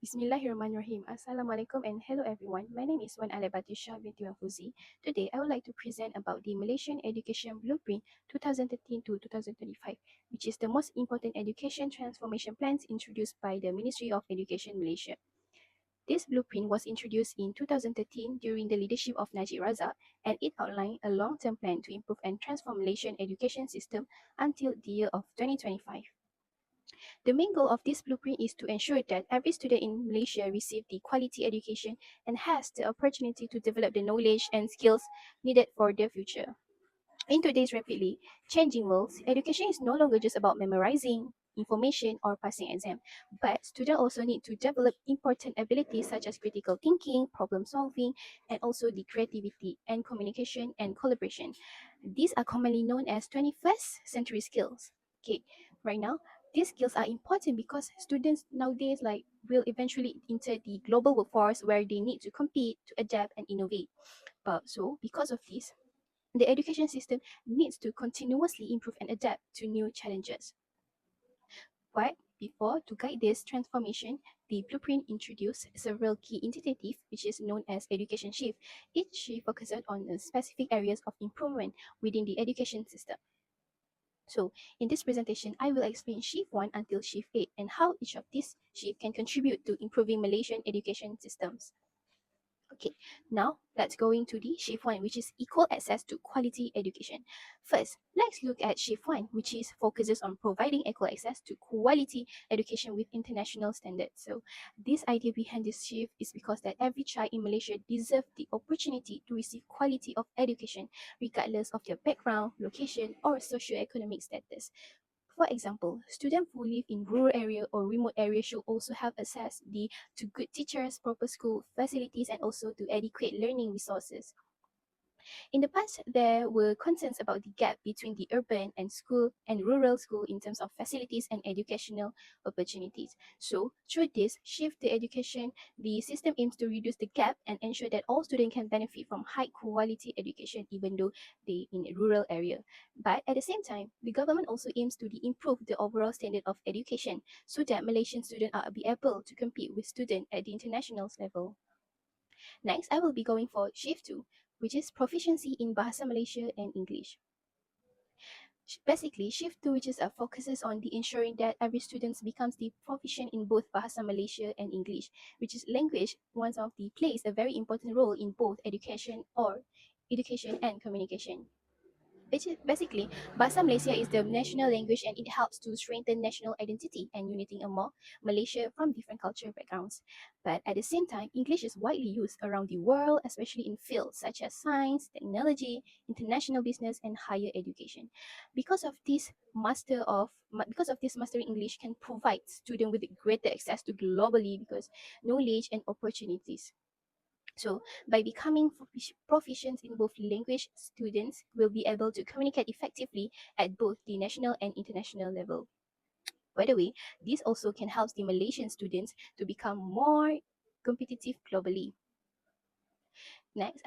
Bismillahirrahmanirrahim. Assalamualaikum and hello everyone. My name is Wan Alabatisha binti Wan Fuzi. Today, I would like to present about the Malaysian Education Blueprint 2013 to 2025, which is the most important education transformation plans introduced by the Ministry of Education Malaysia. This blueprint was introduced in 2013 during the leadership of Najib Razak, and it outlined a long-term plan to improve and transform Malaysian education system until the year of 2025. The main goal of this blueprint is to ensure that every student in Malaysia receives the quality education and has the opportunity to develop the knowledge and skills needed for their future. In today's rapidly changing world, education is no longer just about memorizing information or passing exam, but students also need to develop important abilities such as critical thinking, problem solving, and also the creativity and communication and collaboration. These are commonly known as 21st century skills. Okay, right now, these skills are important because students nowadays will eventually enter the global workforce where they need to compete, to adapt and innovate. But so because of this, the education system needs to continuously improve and adapt to new challenges. But before to guide this transformation, the blueprint introduced several key initiatives, which is known as education shift. Each shift focuses on the specific areas of improvement within the education system. So in this presentation, I will explain shift 1 until shift 8 and how each of these shifts can contribute to improving Malaysian education systems. Okay, now let's go into the shift 1, which is equal access to quality education. First, let's look at shift 1, which is focuses on providing equal access to quality education with international standards. So this idea behind this shift is because that every child in Malaysia deserves the opportunity to receive quality of education regardless of their background, location, or socio-economic status. For example, students who live in rural area or remote areas should also have access to good teachers, proper school facilities, and also to adequate learning resources. In the past, there were concerns about the gap between the urban and school and rural school in terms of facilities and educational opportunities. So, through this shift to education, the system aims to reduce the gap and ensure that all students can benefit from high quality education even though they in a rural area. But at the same time, the government also aims to improve the overall standard of education so that Malaysian students are be able to compete with students at the international level. Next, I will be going for Shift 2, which is proficiency in Bahasa Malaysia and English. Basically, Shift 2, which is focuses on the ensuring that every student becomes the proficient in both Bahasa Malaysia and English, which is language, one of the plays a very important role in both education and communication. Basically, Bahasa Malaysia is the national language and it helps to strengthen national identity and uniting among Malaysia from different cultural backgrounds. But at the same time, English is widely used around the world, especially in fields such as science, technology, international business, and higher education. Because of this, mastering English can provide students with greater access to globally because knowledge and opportunities. So, by becoming proficient in both language, students will be able to communicate effectively at both the national and international level. By the way, this also can help the Malaysian students to become more competitive globally. Next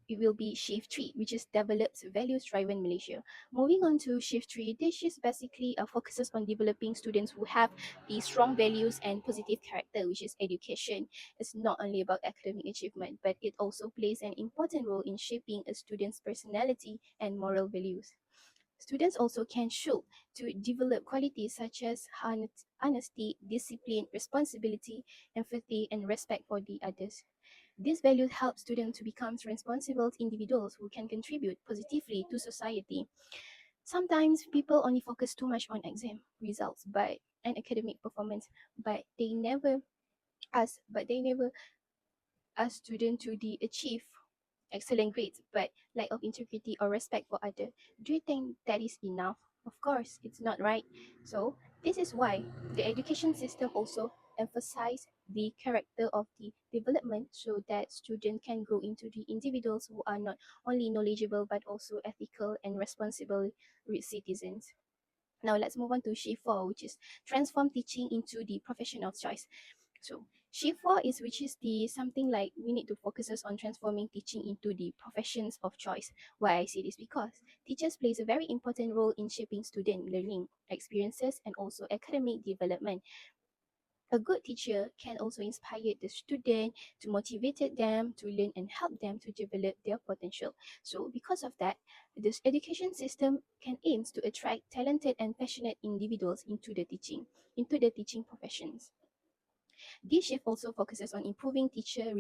it will be shift 3, which is develops values driven Malaysia. Moving on to shift 3, this is basically focuses on developing students who have the strong values and positive character, which is education. It's not only about academic achievement, but it also plays an important role in shaping a student's personality and moral values. Students also can show to develop qualities such as honesty, discipline, responsibility, empathy, and respect for the others. These values help students to become responsible individuals who can contribute positively to society. Sometimes people only focus too much on exam results and academic performance, but they never ask students to achieve excellent grades, but lack of integrity or respect for others. Do you think that is enough? Of course, it's not right. So this is why the education system also emphasize the character of the development so that students can grow into the individuals who are not only knowledgeable but also ethical and responsible citizens. Now let's move on to shift 4, which is transform teaching into the profession of choice. So shift 4 is which is the something like we need to focus us on transforming teaching into the professions of choice. Why I say this? Because teachers plays a very important role in shaping student learning experiences and also academic development. A good teacher can also inspire the student to motivate them to learn and help them to develop their potential. So because of that, this education system can aims to attract talented and passionate individuals into the teaching professions. This shift also focuses on improving teacher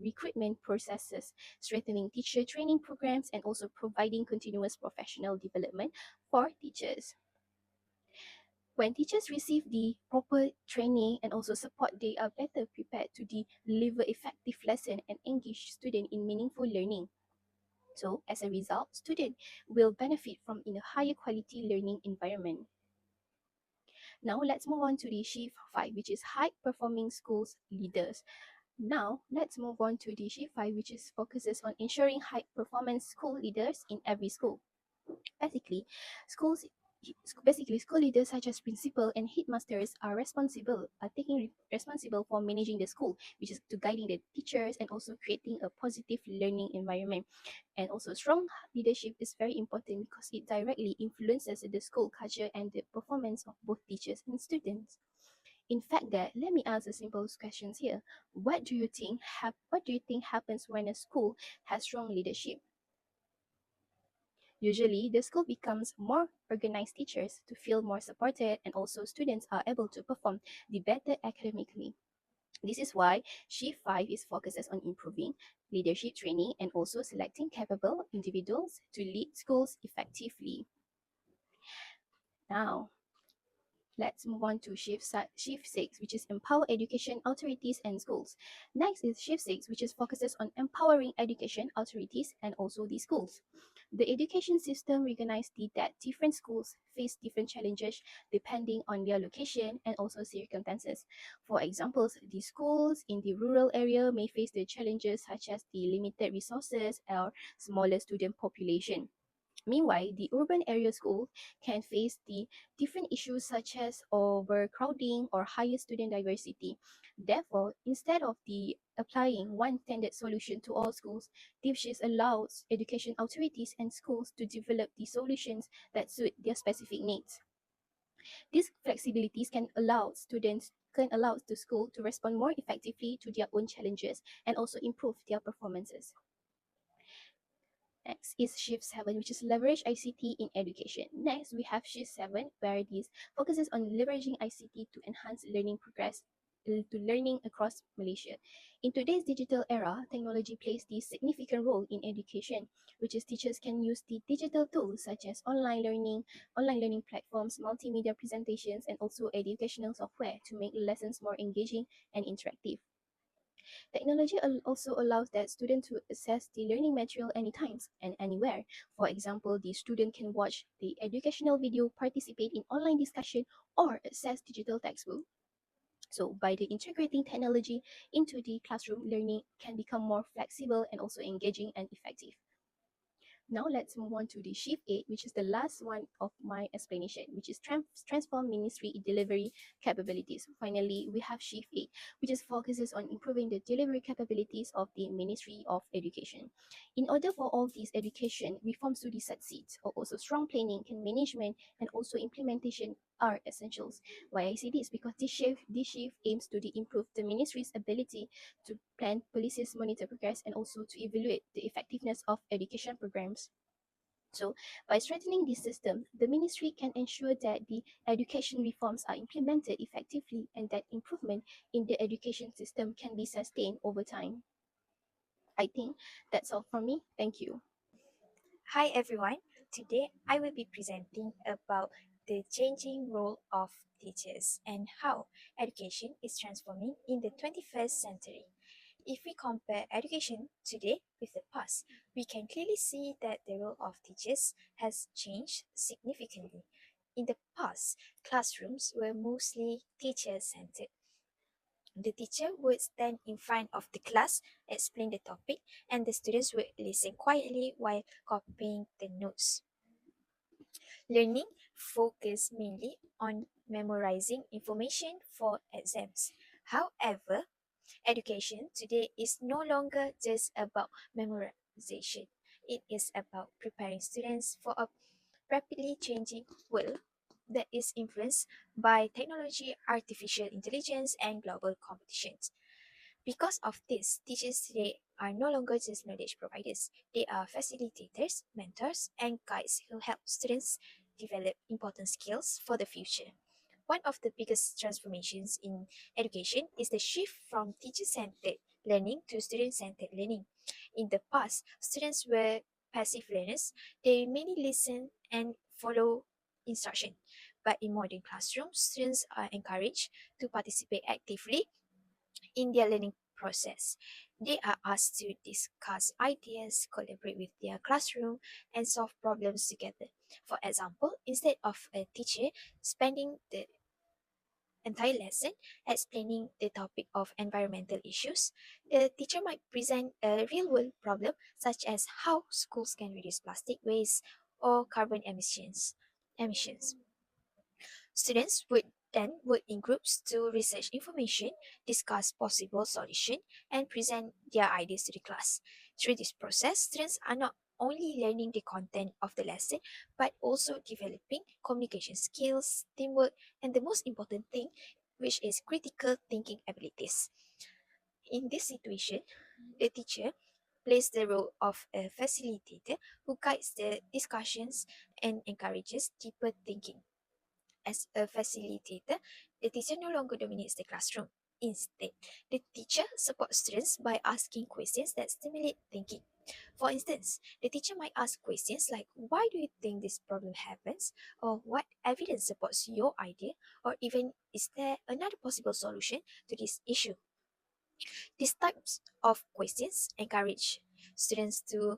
recruitment processes, strengthening teacher training programs, and also providing continuous professional development for teachers. When teachers receive the proper training and also support, they are better prepared to deliver effective lesson and engage students in meaningful learning. So, as a result, students will benefit from in a higher quality learning environment. Now, let's move on to the shift 5, which is high performing schools leaders. Now, let's move on to the shift 5, which is focuses on ensuring high performance school leaders in every school. Basically, schools school leaders such as principal and headmasters are taking responsible for managing the school, which is to guiding the teachers and also creating a positive learning environment. And also strong leadership is very important because it directly influences the school culture and the performance of both teachers and students. In fact, that let me ask a simple questions here. What do you think happens when a school has strong leadership? Usually, the school becomes more organized teachers to feel more supported, and also students are able to perform the better academically. This is why Shift 5 is focuses on improving leadership training and also selecting capable individuals to lead schools effectively. Now, let's move on to shift 6, which is empower education authorities and schools. Next is shift 6, which is focuses on empowering education authorities and also the schools. The education system recognized that different schools face different challenges depending on their location and also circumstances. For examples, the schools in the rural area may face the challenges such as the limited resources or smaller student population. Meanwhile, the urban area school can face the different issues such as overcrowding or higher student diversity. Therefore, instead of the applying one standard solution to all schools, DIVSHIS allows education authorities and schools to develop the solutions that suit their specific needs. These flexibilities can allow the school to respond more effectively to their own challenges and also improve their performances. Next is shift 7, which is leverage ICT in education. Next, we have shift 7, where this focuses on leveraging ICT to enhance learning progress to learning across Malaysia. In today's digital era, technology plays the significant role in education, which is teachers can use the digital tools such as online learning platforms, multimedia presentations, and also educational software to make lessons more engaging and interactive. Technology also allows that student to access the learning material anytime and anywhere. For example, the student can watch the educational video, participate in online discussion, or access digital textbook. So by the integrating technology into the classroom, learning can become more flexible and also engaging and effective. Now let's move on to the shift 8, which is the last one of my explanation, which is transform ministry delivery capabilities. Finally, we have shift 8, which is focuses on improving the delivery capabilities of the Ministry of Education. In order for all these education reforms to succeed, or also strong planning and management and also implementation are essentials. Why I say this? Because this shift aims to improve the ministry's ability to plan policies, monitor progress, and also to evaluate the effectiveness of education programs. So, by strengthening this system, the ministry can ensure that the education reforms are implemented effectively and that improvement in the education system can be sustained over time. I think that's all from me. Thank you. Hi everyone. Today I will be presenting about the changing role of teachers and how education is transforming in the 21st century. If we compare education today with the past, we can clearly see that the role of teachers has changed significantly. In the past, classrooms were mostly teacher centered. The teacher would stand in front of the class, explain the topic, and the students would listen quietly while copying the notes. Learning focused mainly on memorizing information for exams. However, education today is no longer just about memorization. It is about preparing students for a rapidly changing world that is influenced by technology, artificial intelligence, and global competitions. Because of this, teachers today are no longer just knowledge providers. They are facilitators, mentors, and guides who help students develop important skills for the future. One of the biggest transformations in education is the shift from teacher centered learning to student centered learning. In the past, students were passive learners, they mainly listen and follow instruction. But in modern classrooms, students are encouraged to participate actively in their learning process. They are asked to discuss ideas, collaborate with their classroom, and solve problems together. For example, instead of a teacher spending the entire lesson explaining the topic of environmental issues, the teacher might present a real world problem such as how schools can reduce plastic waste or carbon emissions. Students would then work in groups to research information, discuss possible solutions, and present their ideas to the class. Through this process, students are not only learning the content of the lesson, but also developing communication skills, teamwork, and the most important thing, which is critical thinking abilities. In this situation, the teacher plays the role of a facilitator who guides the discussions and encourages deeper thinking. As a facilitator, the teacher no longer dominates the classroom. Instead, the teacher supports students by asking questions that stimulate thinking. For instance, the teacher might ask questions like, why do you think this problem happens? Or what evidence supports your idea? Or even, is there another possible solution to this issue? These types of questions encourage students to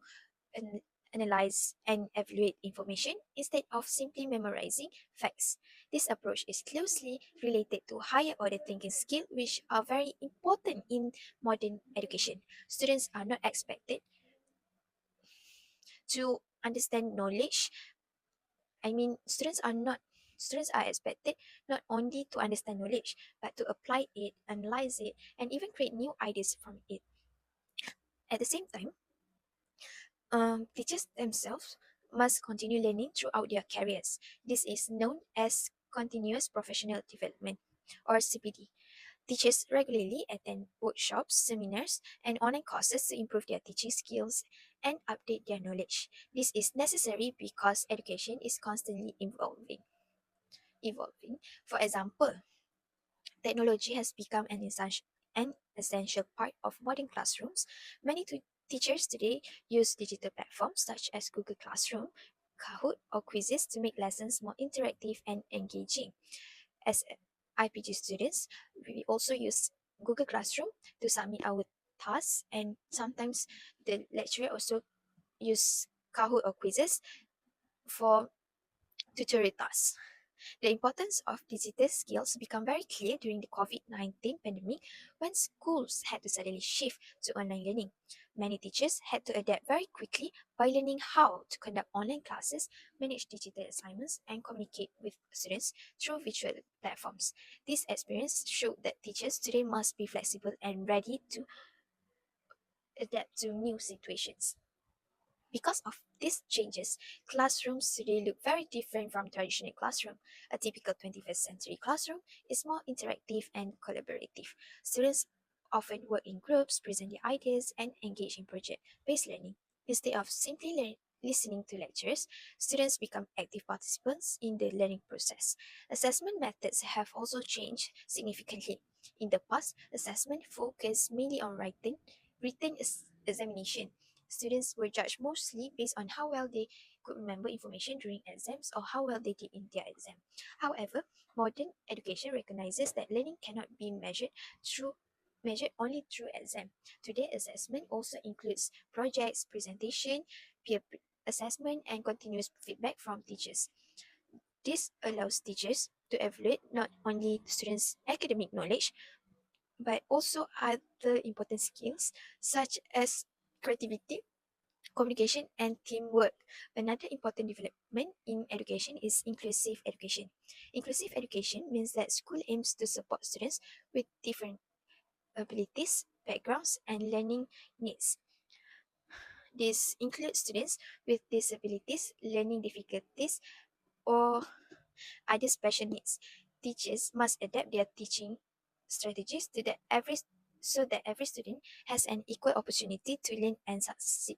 an- analyze and evaluate information instead of simply memorizing facts. This approach is closely related to higher order thinking skills, which are very important in modern education. Students are not expected to understand knowledge. Students are expected not only to understand knowledge, but to apply it, analyze it, and even create new ideas from it. At the same time, teachers themselves must continue learning throughout their careers. This is known as continuous professional development, or CPD. Teachers regularly attend workshops, seminars, and online courses to improve their teaching skills and update their knowledge. This is necessary because education is constantly evolving. For example, technology has become an essential part of modern classrooms. Many teachers today use digital platforms such as Google Classroom, Kahoot, or quizzes to make lessons more interactive and engaging. As IPG students, we also use Google Classroom to submit our tasks, and sometimes the lecturer also use Kahoot or quizzes for tutorial tasks. The importance of digital skills became very clear during the COVID-19 pandemic when schools had to suddenly shift to online learning. Many teachers had to adapt very quickly by learning how to conduct online classes, manage digital assignments, and communicate with students through virtual platforms. This experience showed that teachers today must be flexible and ready to adapt to new situations. Because of these changes, classrooms today look very different from traditional classroom. A typical 21st century classroom is more interactive and collaborative. Students often work in groups, present their ideas, and engage in project-based learning. Instead of simply listening to lectures, students become active participants in the learning process. Assessment methods have also changed significantly. In the past, assessment focused mainly on written examination. Students were judged mostly based on how well they could remember information during exams or how well they did in their exam. However, modern education recognizes that learning cannot be measured only through exam. Today, assessment also includes projects, presentation, assessment, and continuous feedback from teachers. This allows teachers to evaluate not only students' academic knowledge but also other important skills such as creativity, communication, and teamwork. Another important development in education is inclusive education. Inclusive education means that school aims to support students with different abilities, backgrounds, and learning needs. This includes students with disabilities, learning difficulties, or other special needs. Teachers must adapt their teaching strategies so that every student has an equal opportunity to learn and succeed.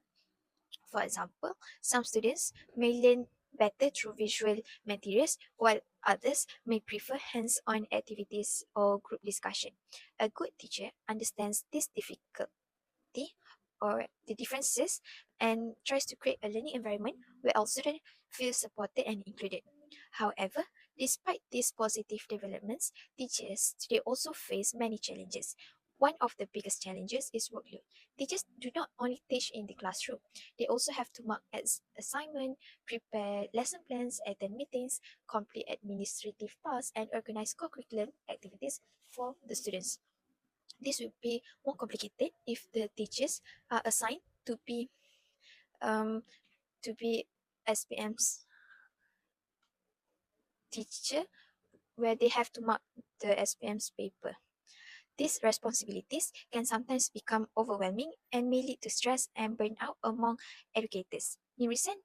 For example, some students may learn better through visual materials, while others may prefer hands on activities or group discussion. A good teacher understands this or the differences and tries to create a learning environment where all students feel supported and included. However, despite these positive developments, teachers today also face many challenges. One of the biggest challenges is workload. Teachers do not only teach in the classroom, they also have to mark as assignment, prepare lesson plans, attend meetings, complete administrative tasks, and organize co-curricular activities for the students. This will be more complicated if the teachers are assigned um, to be SPM's teacher, where they have to mark the SPM's paper. These responsibilities can sometimes become overwhelming and may lead to stress and burnout among educators. In recent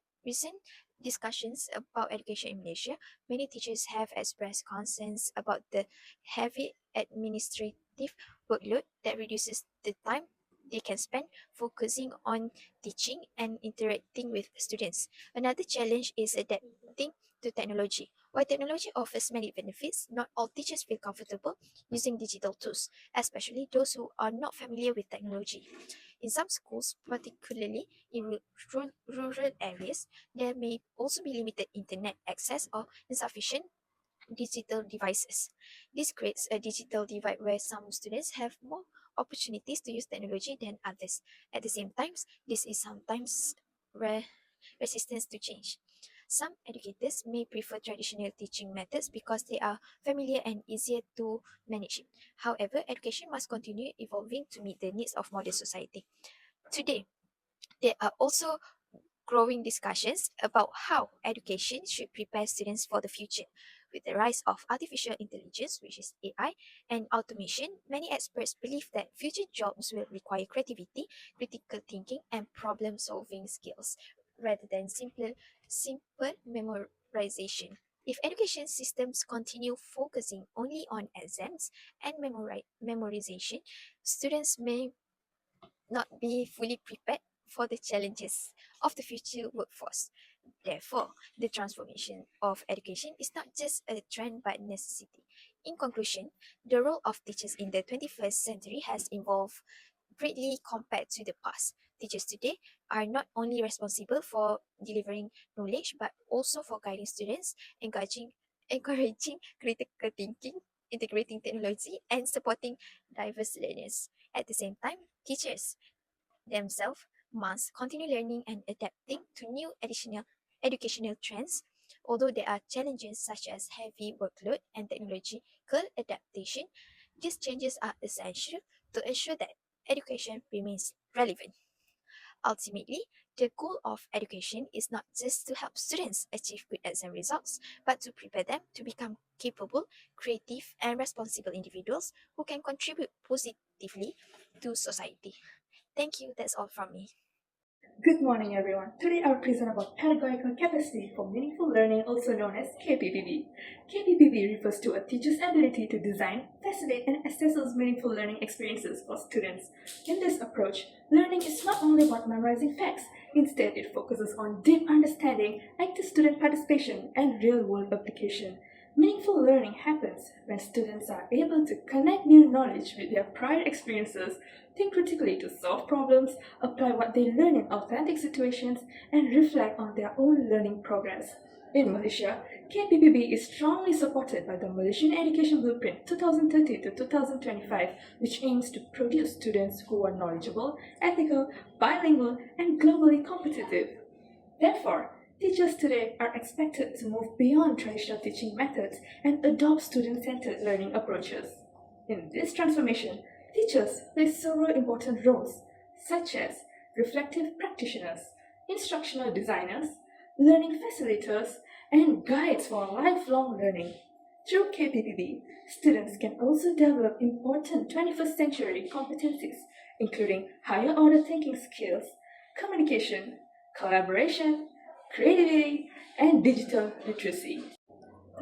discussions about education in Malaysia, many teachers have expressed concerns about the heavy administrative workload that reduces the time they can spend focusing on teaching and interacting with students. Another challenge is adapting to technology. While technology offers many benefits, not all teachers feel comfortable using digital tools, especially those who are not familiar with technology. In some schools, particularly in rural areas, there may also be limited internet access or insufficient digital devices. This creates a digital divide where some students have more opportunities to use technology than others. At the same time, this is sometimes resistance to change. Some educators may prefer traditional teaching methods because they are familiar and easier to manage. However, education must continue evolving to meet the needs of modern society. Today, there are also growing discussions about how education should prepare students for the future. With the rise of artificial intelligence, which is AI, and automation, many experts believe that future jobs will require creativity, critical thinking, and problem solving skills rather than simple memorization. If education systems continue focusing only on exams and memorization, students may not be fully prepared for the challenges of the future workforce. Therefore, the transformation of education is not just a trend but necessity. In conclusion, the role of teachers in the 21st century has evolved greatly compared to the past. Teachers today are not only responsible for delivering knowledge but also for guiding students, encouraging critical thinking, integrating technology, and supporting diverse learners. At the same time, teachers themselves must continue learning and adapting to new additional educational trends. Although there are challenges such as heavy workload and technological adaptation, these changes are essential to ensure that education remains relevant. Ultimately, the goal of education is not just to help students achieve good exam results, but to prepare them to become capable, creative, and responsible individuals who can contribute positively to society. Thank you. That's all from me. Good morning, everyone. Today I will present about pedagogical capacity for meaningful learning, also known as KPPP. KPPP refers to a teacher's ability to design, facilitate, and assess those meaningful learning experiences for students. In this approach, learning is not only about memorizing facts, instead it focuses on deep understanding, active student participation, and real-world application. Meaningful learning happens when students are able to connect new knowledge with their prior experiences, think critically to solve problems, apply what they learn in authentic situations, and reflect on their own learning progress. In Malaysia, KPPB is strongly supported by the Malaysian Education Blueprint 2030 to 2025, which aims to produce students who are knowledgeable, ethical, bilingual, and globally competitive. Therefore, teachers today are expected to move beyond traditional teaching methods and adopt student centered learning approaches. In this transformation, Teachers play several important roles, such as reflective practitioners, instructional designers, learning facilitators, and guides for lifelong learning. Through KPPB, students can also develop important 21st century competencies, including higher order thinking skills, communication, collaboration, creativity, and digital literacy.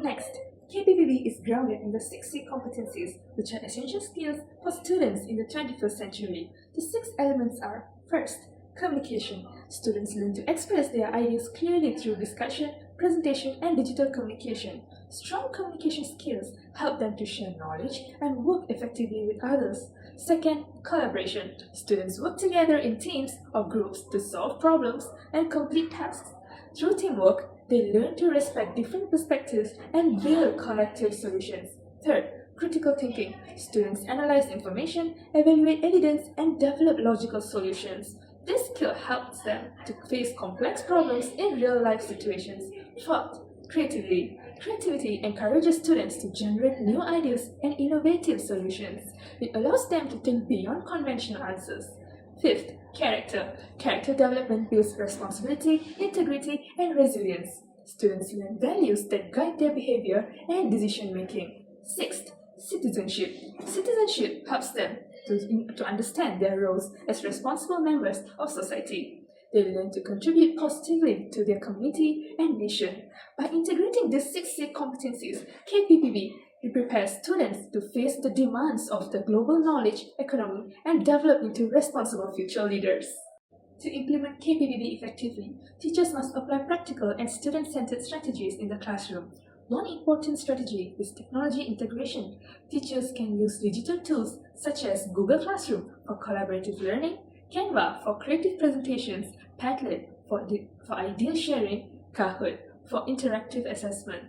Next, KPPB is grounded in the 6C competencies, which are essential skills for students in the 21st century. The 6 elements are: first, communication. Students learn to express their ideas clearly through discussion, presentation, and digital communication. Strong communication skills help them to share knowledge and work effectively with others. Second, collaboration. Students work together in teams or groups to solve problems and complete tasks. Through teamwork, they learn to respect different perspectives and build collective solutions. Third, critical thinking. Students analyze information, evaluate evidence, and develop logical solutions. This skill helps them to face complex problems in real life situations. Fourth, creativity. Creativity encourages students to generate new ideas and innovative solutions. It allows them to think beyond conventional answers. Fifth, character. Character development builds responsibility, integrity, and resilience. Students learn values that guide their behavior and decision making. Sixth, citizenship. Citizenship helps them to understand their roles as responsible members of society. They learn to contribute positively to their community and nation. By integrating these 6 competencies, KPPB prepares students to face the demands of the global knowledge economy and develop into responsible future leaders. To implement KPPB effectively, teachers must apply practical and student-centered strategies in the classroom. One important strategy is technology integration. Teachers can use digital tools such as Google Classroom for collaborative learning, Canva for creative presentations, Padlet for idea sharing, Kahoot for interactive assessment.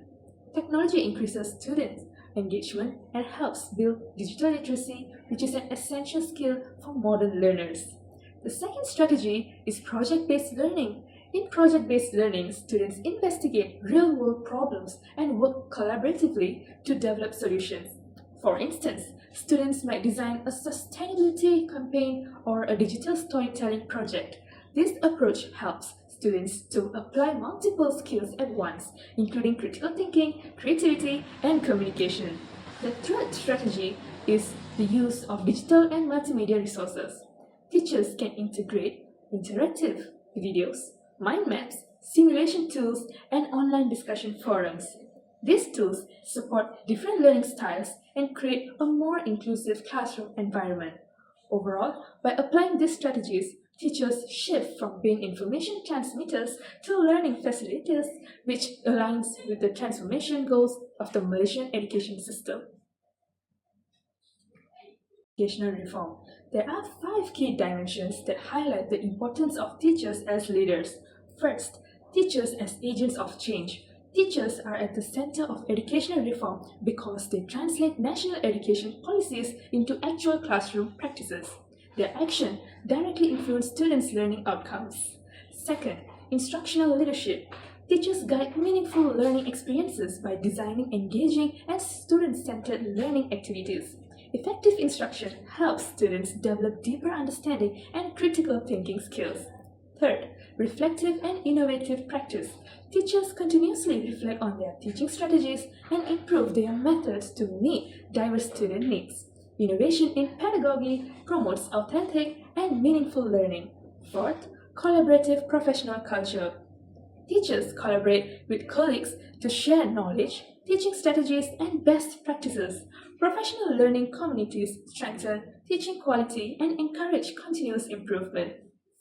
Technology increases students' engagement and helps build digital literacy, which is an essential skill for modern learners. The second strategy is project-based learning. In project-based learning, students investigate real-world problems and work collaboratively to develop solutions. For instance, students might design a sustainability campaign or a digital storytelling project. This approach helps students to apply multiple skills at once, including critical thinking, creativity, and communication. The third strategy is the use of digital and multimedia resources. Teachers can integrate interactive videos, mind maps, simulation tools, and online discussion forums. These tools support different learning styles and create a more inclusive classroom environment. Overall, by applying these strategies, teachers shift from being information transmitters to learning facilitators, which aligns with the transformation goals of the Malaysian education system. Educational reform. There are 5 key dimensions that highlight the importance of teachers as leaders. First, teachers as agents of change. Teachers are at the center of educational reform because they translate national education policies into actual classroom practices. Their action directly influences students' learning outcomes. Second, instructional leadership. Teachers guide meaningful learning experiences by designing engaging and student-centered learning activities. Effective instruction helps students develop deeper understanding and critical thinking skills. Third, reflective and innovative practice. Teachers continuously reflect on their teaching strategies and improve their methods to meet diverse student needs. Innovation in pedagogy promotes authentic and meaningful learning. Fourth, collaborative professional culture. Teachers collaborate with colleagues to share knowledge, teaching strategies, and best practices. Professional learning communities strengthen teaching quality and encourage continuous improvement.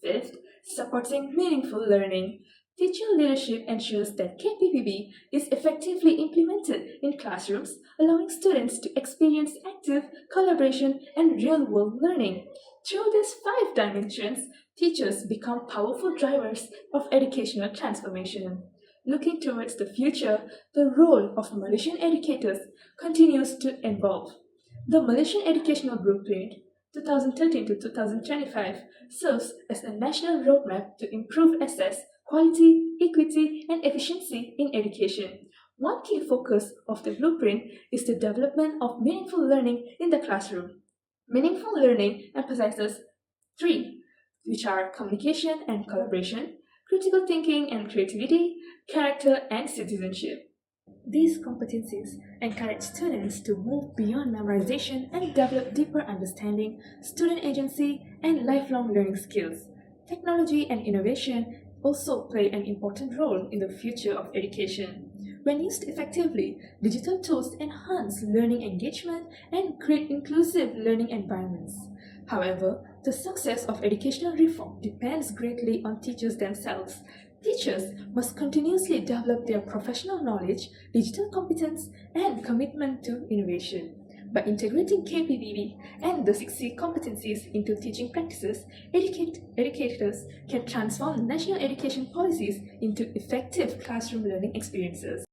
Fifth, supporting meaningful learning. Teacher leadership ensures that KPPB is effectively implemented in classrooms, allowing students to experience active collaboration and real-world learning. Through these 5 dimensions, teachers become powerful drivers of educational transformation. Looking towards the future, the role of Malaysian educators continues to evolve. The Malaysian Educational Blueprint 2013 to 2025 serves as a national roadmap to improve access, quality, equity, and efficiency in education. One key focus of the blueprint is the development of meaningful learning in the classroom. Meaningful learning emphasizes three, which are communication and collaboration, critical thinking and creativity, character and citizenship. These competencies encourage students to move beyond memorization and develop deeper understanding, student agency, and lifelong learning skills. Technology and innovation also play an important role in the future of education. When used effectively, digital tools enhance learning engagement and create inclusive learning environments. However, the success of educational reform depends greatly on teachers themselves. Teachers must continuously develop their professional knowledge, digital competence, and commitment to innovation. By integrating KPPB and the 6C competencies into teaching practices, educators can transform national education policies into effective classroom learning experiences.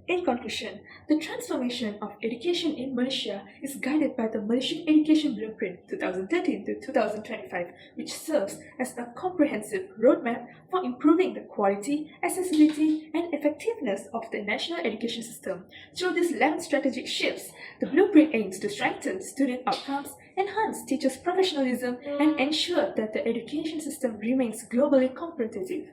In conclusion, the transformation of education in Malaysia is guided by the Malaysian Education Blueprint 2013 to 2025, which serves as a comprehensive roadmap for improving the quality, accessibility, and effectiveness of the national education system. Through these 11 strategic shifts, the blueprint aims to strengthen student outcomes, enhance teachers' professionalism, and ensure that the education system remains globally competitive.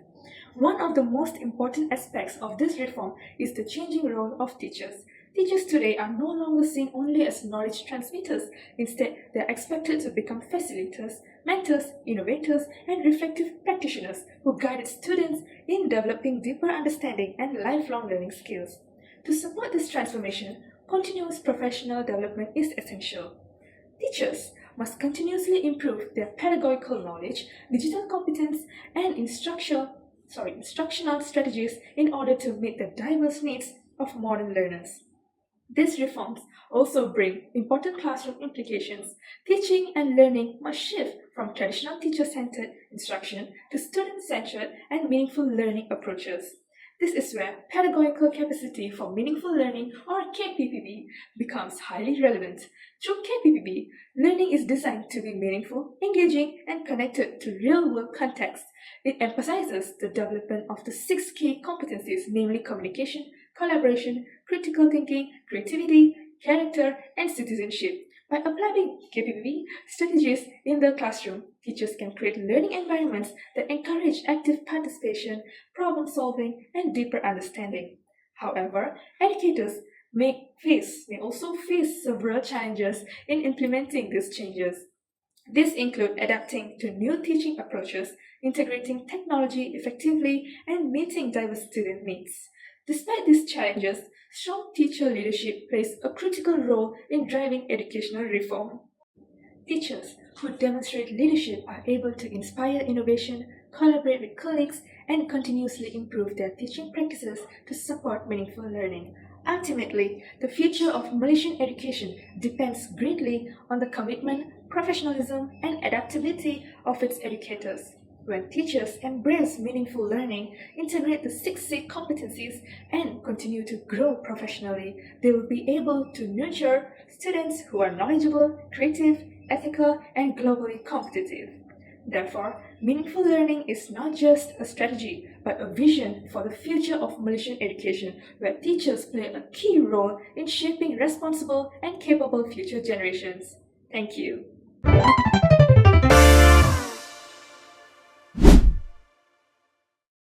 One of the most important aspects of this reform is the changing role of teachers. Teachers today are no longer seen only as knowledge transmitters. Instead, they are expected to become facilitators, mentors, innovators, and reflective practitioners who guide students in developing deeper understanding and lifelong learning skills. To support this transformation, continuous professional development is essential. Teachers must continuously improve their pedagogical knowledge, digital competence, and instructional strategies in order to meet the diverse needs of modern learners. These reforms also bring important classroom implications. Teaching and learning must shift from traditional teacher-centered instruction to student-centered and meaningful learning approaches. This is where pedagogical capacity for meaningful learning, or KPPB, becomes highly relevant. Through KPPB, learning is designed to be meaningful, engaging, and connected to real-world contexts. It emphasizes the development of the six key competencies, namely communication, collaboration, critical thinking, creativity, character, and citizenship. By applying KPPB strategies in the classroom, teachers can create learning environments that encourage active participation, problem solving, and deeper understanding. However, educators may also face several challenges in implementing these changes. These include adapting to new teaching approaches, integrating technology effectively, and meeting diverse student needs. Despite these challenges, strong teacher leadership plays a critical role in driving educational reform. Teachers who demonstrate leadership are able to inspire innovation, collaborate with colleagues, and continuously improve their teaching practices to support meaningful learning. Ultimately, the future of Malaysian education depends greatly on the commitment, professionalism, and adaptability of its educators. When teachers embrace meaningful learning, integrate the 6C competencies, and continue to grow professionally, they will be able to nurture students who are knowledgeable, creative, ethical, and globally competitive. Therefore, meaningful learning is not just a strategy, but a vision for the future of Malaysian education, where teachers play a key role in shaping responsible and capable future generations. Thank you.